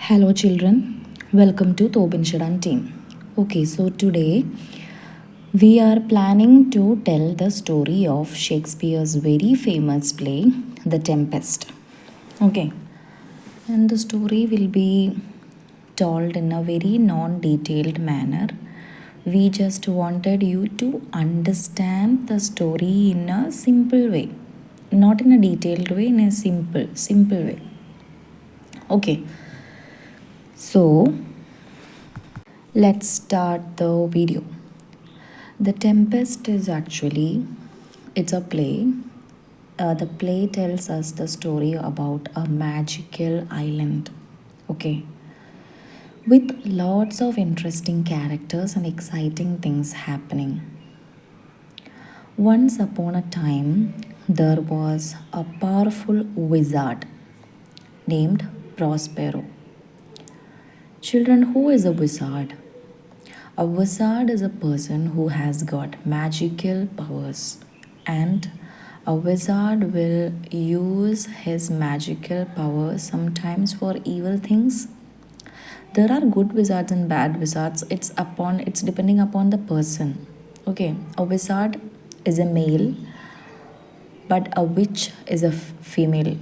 Hello, children. Welcome to Tobin Shadan team. Okay, so today we are planning to tell the story of Shakespeare's very famous play, The Tempest. Okay, and the story will be told in a very non detailed manner. We just wanted you to understand the story in a simple way, not in a detailed way, in a simple way. Okay, so let's start the video. The Tempest is actually it's a play. The play tells us the story about a magical island. Okay, with lots of interesting characters and exciting things happening. Once upon a time, there was a powerful wizard named Prospero. Children, who is a wizard? A wizard is a person who has got magical powers, and a wizard will use his magical powers sometimes for evil things. There are good wizards and bad wizards. It's depending upon the person. Okay, a wizard is a male, but a witch is a female.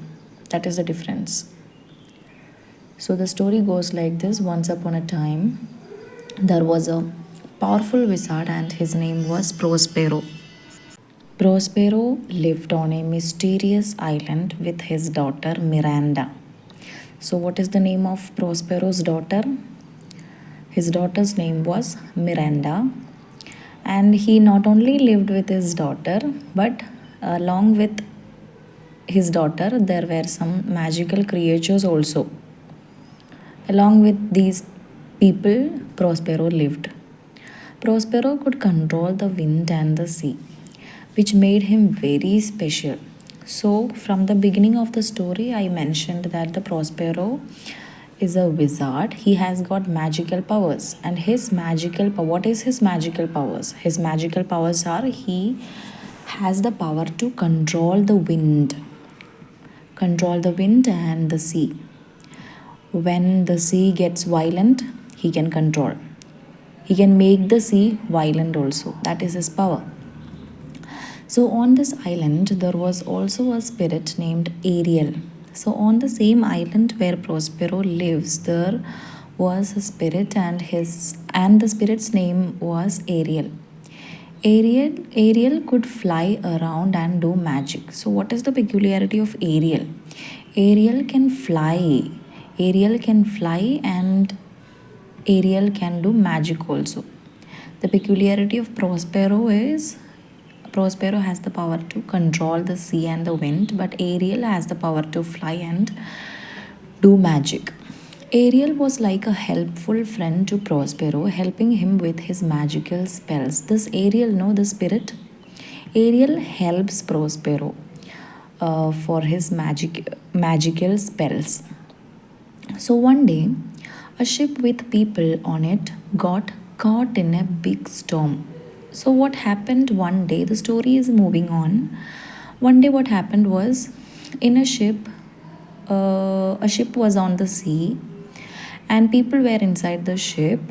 That is the difference. So the story goes like this. Once upon a time, there was a powerful wizard, and his name was Prospero. Prospero lived on a mysterious island with his daughter Miranda. So, what is the name of Prospero's daughter? His daughter's name was Miranda, and he not only lived with his daughter, but along with his daughter, there were some magical creatures also. Along with these people, Prospero lived. Prospero could control the wind and the sea, which made him very special. So, from the beginning of the story, I mentioned that the Prospero is a wizard. He has got magical powers, and what is his magical powers? His magical powers are he has the power to control the wind and the sea. When the sea gets violent, he can control. He can make the sea violent also. That is his power. So, on this island, there was also a spirit named Ariel. So, on the same island where Prospero lives, there was a spirit, and the spirit's name was Ariel. Ariel could fly around and do magic. So, what is the peculiarity of Ariel? Ariel can fly. Ariel can fly, and Ariel can do magic also. The peculiarity of Prospero has the power to control the sea and the wind, but Ariel has the power to fly and do magic. Ariel was like a helpful friend to Prospero, helping him with his magical spells. This Ariel, no, the spirit, Ariel helps Prospero for his magical spells. So one day, a ship with people on it got caught in a big storm. So, what happened one day? The story is moving on. One day, what happened was in a ship was on the sea, and people were inside the ship,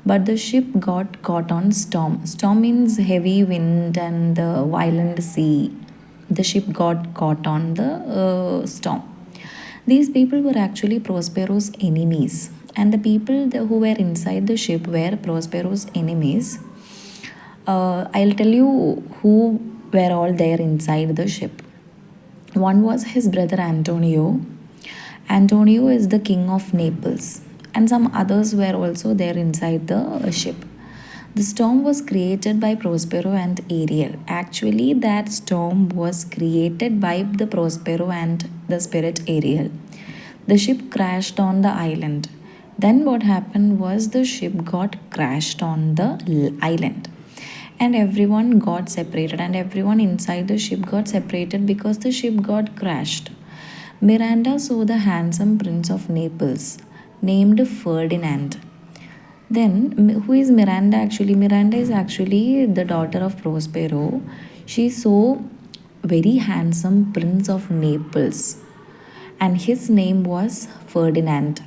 but the ship got caught on storm. Storm means heavy wind and the violent sea. The ship got caught on the storm. These people were actually Prospero's enemies, and the people who were inside the ship were Prospero's enemies. I'll tell you who were all there inside the ship. One was his brother Antonio. Antonio is the king of Naples, and some others were also there inside the ship. The storm was created by Prospero and Ariel. Actually, that storm was created by the Prospero and the spirit Ariel. The ship crashed on the island. Then, what happened was the ship got crashed on the island, and everyone got separated, and everyone inside the ship got separated because the ship got crashed. Miranda saw the handsome prince of Naples named Ferdinand. Then, who is Miranda actually? Miranda is actually the daughter of Prospero. She saw very handsome prince of Naples, and his name was Ferdinand.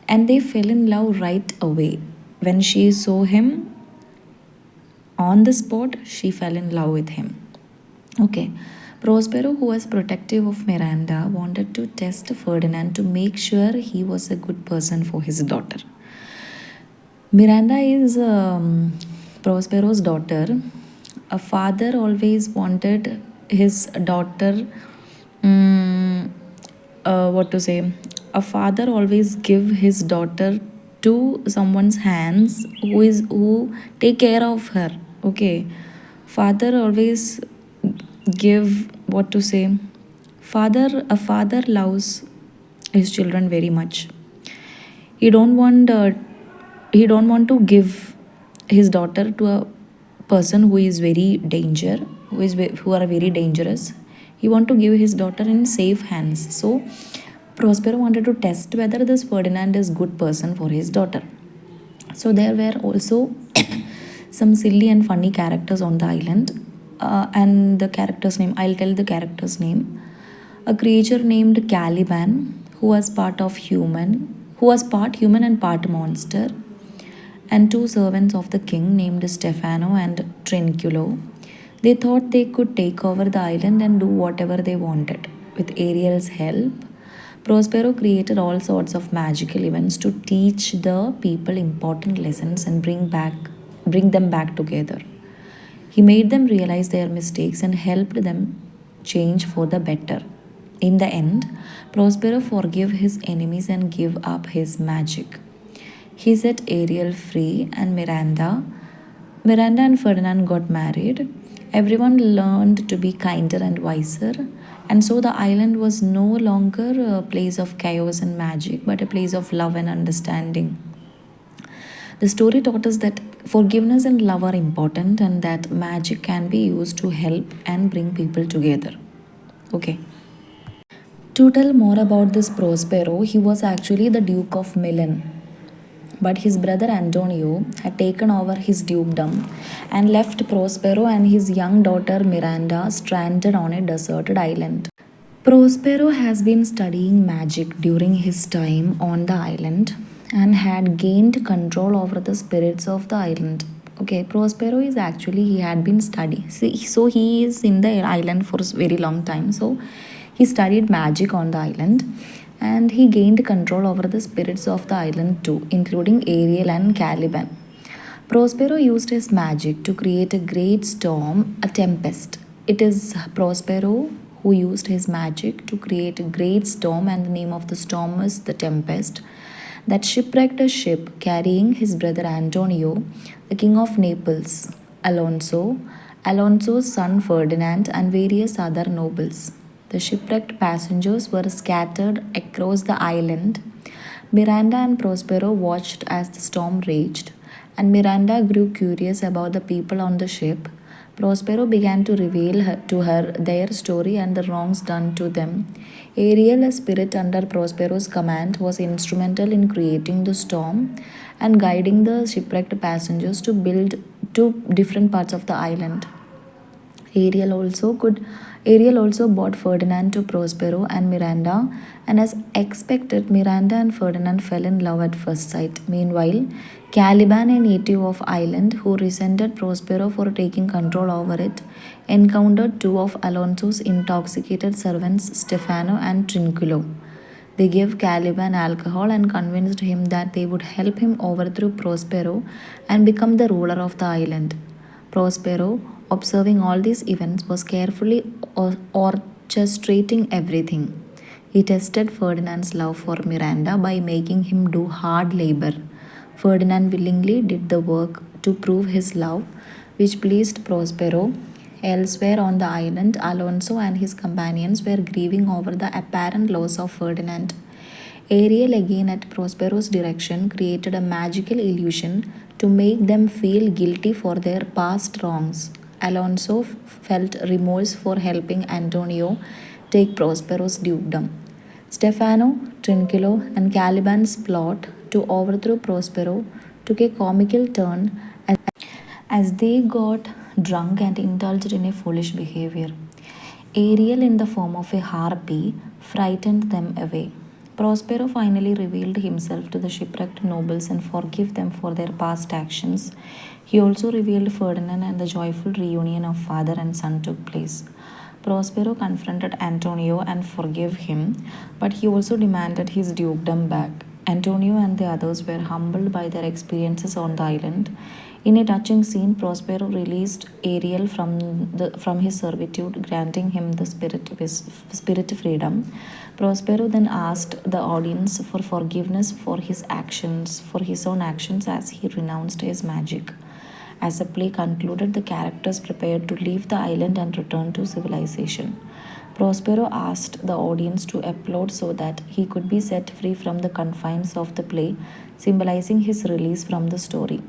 and they fell in love right away. When she saw him on the spot, she fell in love with him. Okay. Prospero, who was protective of Miranda, wanted to test Ferdinand to make sure he was a good person for his daughter. Miranda is Prospero's daughter. A father always wanted his daughter, mm, what to say? A father always give his daughter to someone's hands who take care of her. Okay, father always give what to say. A father loves his children very much. He don't want he don't want to give his daughter to a person who is very danger who are very dangerous. He want to give his daughter in safe hands. So Prospero wanted to test whether this Ferdinand is good person for his daughter. So there were also some silly and funny characters on the island, and the character's name, I'll tell the character's name. A creature named Caliban, who was part human and part monster, and two servants of the king named Stefano and Trinculo. They thought they could take over the island and do whatever they wanted. With Ariel's help, Prospero created all sorts of magical events to teach the people important lessons and bring them back together. He made them realize their mistakes and helped them change for the better. In the end, Prospero forgave his enemies and gave up his magic. He set Ariel free, and Miranda and Ferdinand got married. Everyone learned to be kinder and wiser, and so the island was no longer a place of chaos and magic, but a place of love and understanding. The story taught us that forgiveness and love are important, and that magic can be used to help and bring people together. Okay. To tell more about this Prospero, he was actually the Duke of Milan, but his brother Antonio had taken over his dukedom and left Prospero and his young daughter Miranda stranded on a deserted island. Prospero has been studying magic during his time on the island and had gained control over the spirits of the island. Okay, Prospero is actually he had been studying. So he is in the island for a very long time. So he studied magic on the island and he gained control over the spirits of the island too, including Ariel and Caliban. Prospero used his magic to create a great storm, a tempest. It is Prospero who used his magic to create a great storm, and the name of the storm is the Tempest, that shipwrecked a ship carrying his brother Antonio, the king of Naples, Alonso's son Ferdinand, and various other nobles. The shipwrecked passengers were scattered across the island. Miranda and Prospero watched as the storm raged, and Miranda grew curious about the people on the ship. Prospero began to reveal to her their story and the wrongs done to them. Ariel, a spirit under Prospero's command, was instrumental in creating the storm and guiding the shipwrecked passengers to build to different parts of the island. Ariel also could Ariel also bought Ferdinand to Prospero and Miranda, and as expected, Miranda and Ferdinand fell in love at first sight. Meanwhile, Caliban, a native of Ireland who resented Prospero for taking control over it, encountered two of Alonso's intoxicated servants, Stefano and Trinculo. They gave Caliban alcohol and convinced him that they would help him overthrow Prospero and become the ruler of the island. Prospero, observing all these events, was carefully orchestrating everything. He tested Ferdinand's love for Miranda by making him do hard labor. Ferdinand willingly did the work to prove his love, which pleased Prospero. Elsewhere on the island, Alonso and his companions were grieving over the apparent loss of Ferdinand. Ariel, again at Prospero's direction, created a magical illusion to make them feel guilty for their past wrongs. Alonso felt remorse for helping Antonio take Prospero's dukedom. Stefano, Trinculo, and Caliban's plot to overthrow Prospero took a comical turn as they got drunk and indulged in a foolish behavior. Ariel, in the form of a harpy, frightened them away. Prospero finally revealed himself to the shipwrecked nobles and forgave them for their past actions. He also revealed Ferdinand, and the joyful reunion of father and son took place. Prospero confronted Antonio and forgave him, but he also demanded his dukedom back. Antonio and the others were humbled by their experiences on the island. In a touching scene, Prospero released Ariel from his servitude, granting him the spirit freedom. Prospero then asked the audience for forgiveness for his own actions, as he renounced his magic. As the play concluded, the characters prepared to leave the island and return to civilization. Prospero asked the audience to applaud so that he could be set free from the confines of the play, symbolizing his release from the story.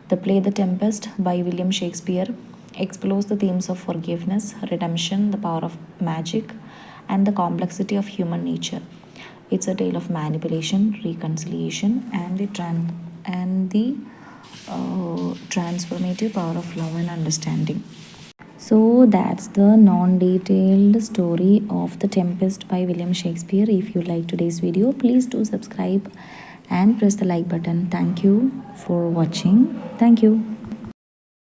The play The Tempest by William Shakespeare explores the themes of forgiveness, redemption, the power of magic, and the complexity of human nature. It's a tale of manipulation, reconciliation, and the transformative power of love and understanding. So that's the non-detailed story of The Tempest by William Shakespeare. If you like today's video, please do subscribe and press the like button. Thank you for watching. Thank you.